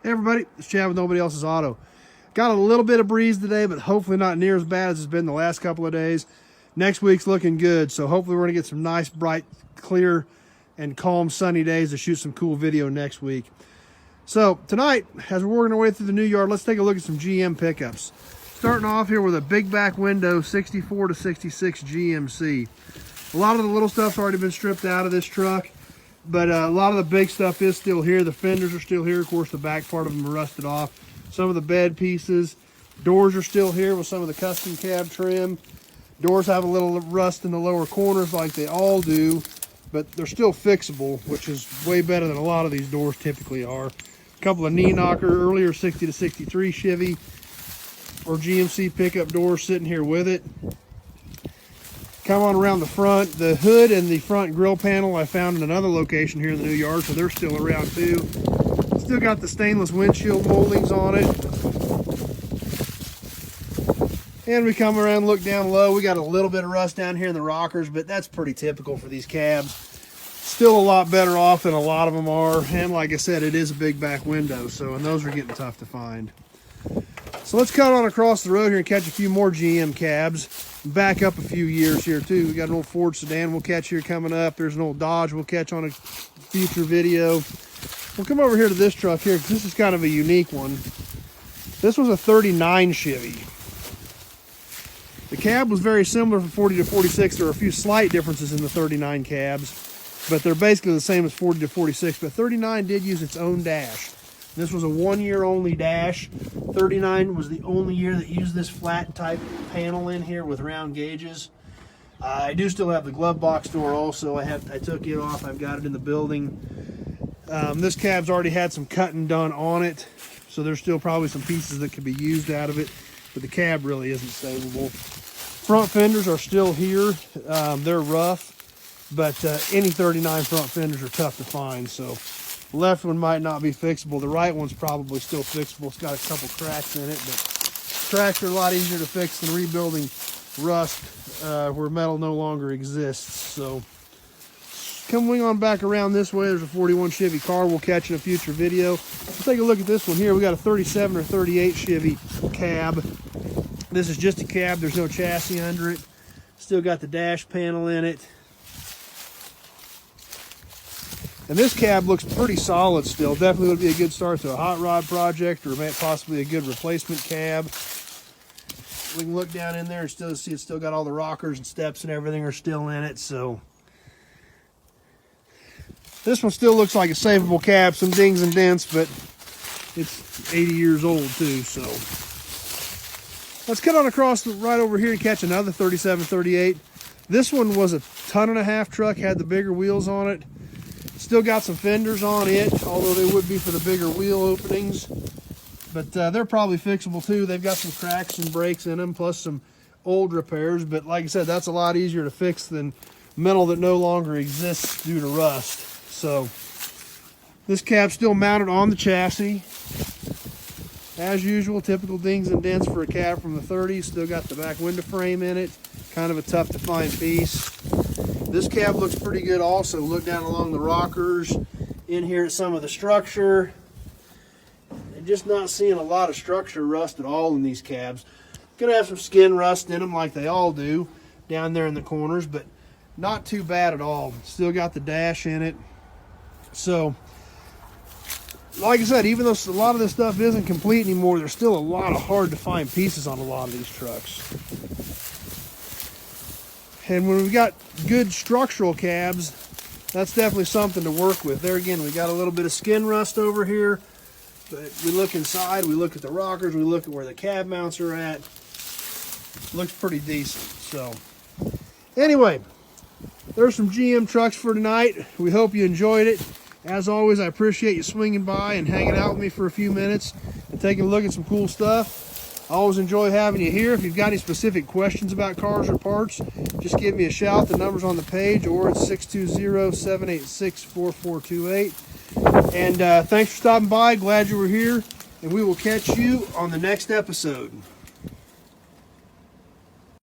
Hey everybody, it's Chad with Nobody Else's Auto. Got a little bit of breeze today, but hopefully not near as bad as it's been the last couple of days. Next week's looking good, so hopefully we're gonna get some nice, bright, clear, and calm, sunny days to shoot some cool video next week. So tonight, as we're working our way through the new yard, let's take a look at some GM pickups. Starting off here with a big back window 64 to 66 GMC. A lot of the little stuff's already been stripped out of this truck, but a lot of the big stuff is still here. The fenders are still here. Of course, the back part of them are rusted off. Some of the bed pieces. Doors are still here with some of the custom cab trim. Doors have a little rust in the lower corners like they all do, but they're still fixable, which is way better than a lot of these doors typically are. A couple of knee knocker earlier 60 to 63 Chevy or GMC pickup doors sitting here with it. Come on around the front. The hood and the front grill panel I found in another location here in the new yard, so they're still around too. Still got the stainless windshield moldings on it. And we come around, look down low. We got a little bit of rust down here in the rockers, but that's pretty typical for these cabs. Still a lot better off than a lot of them are. And like I said, it is a big back window, so and those are getting tough to find. So let's cut on across the road here and catch a few more GM cabs. Back up a few years here too. We got an old Ford sedan we'll catch here coming up. There's an old Dodge we'll catch on a future video. We'll come over here to this truck here because this is kind of a unique one. This was a 39 Chevy. The cab was very similar from 40 to 46. There are a few slight differences in the 39 cabs, but they're basically the same as 40 to 46. But 39 did use its own dash. This was a 1 year only dash. 39 was the only year that used this flat type panel in here with round gauges. I do still have the glove box door also. I took it off. I've got it in the building. This cab's already had some cutting done on it, so there's still probably some pieces that could be used out of it, but the cab really isn't savable. Front fenders are still here. They're rough, but any 39 front fenders are tough to find, so the left one might not be fixable. The right one's probably still fixable. It's got a couple cracks in it, but cracks are a lot easier to fix than rebuilding rust where metal no longer exists. So coming on back around this way, there's a 41 Chevy car we'll catch in a future video. Let's take a look at this one here. We got a 37 or 38 Chevy cab. This is just a cab. There's no chassis under it. Still got the dash panel in it. And this cab looks pretty solid still. Definitely would be a good start to a hot rod project or possibly a good replacement cab. We can look down in there and still see it's still got all the rockers and steps and everything are still in it. So this one still looks like a savable cab, some dings and dents, but it's 80 years old too. So let's cut on across right over here and catch another 37, 38. This one was a 1.5 ton truck, had the bigger wheels on it. Still got some fenders on it, although they would be for the bigger wheel openings. But they're probably fixable too. They've got some cracks and breaks in them, plus some old repairs. But like I said, that's a lot easier to fix than metal that no longer exists due to rust. So this cab's still mounted on the chassis. As usual, typical dings and dents for a cab from the 30s. Still got the back window frame in it. Kind of a tough to find piece. This cab looks pretty good also. Look down along the rockers, in here at some of the structure. And just not seeing a lot of structure rust at all in these cabs. Gonna have some skin rust in them like they all do down there in the corners, but not too bad at all. Still got the dash in it. So, like I said, even though a lot of this stuff isn't complete anymore, there's still a lot of hard to find pieces on a lot of these trucks. And when we've got good structural cabs, that's definitely something to work with. There again, we got a little bit of skin rust over here, but we look inside, we look at the rockers, we look at where the cab mounts are at. Looks pretty decent. So anyway, there's some GM trucks for tonight. We hope you enjoyed it. As always, I appreciate you swinging by and hanging out with me for a few minutes and taking a look at some cool stuff. I always enjoy having you here. If you've got any specific questions about cars or parts, just give me a shout. The number's on the page, or it's 620-786-4428. And thanks for stopping by. Glad you were here, and we will catch you on the next episode.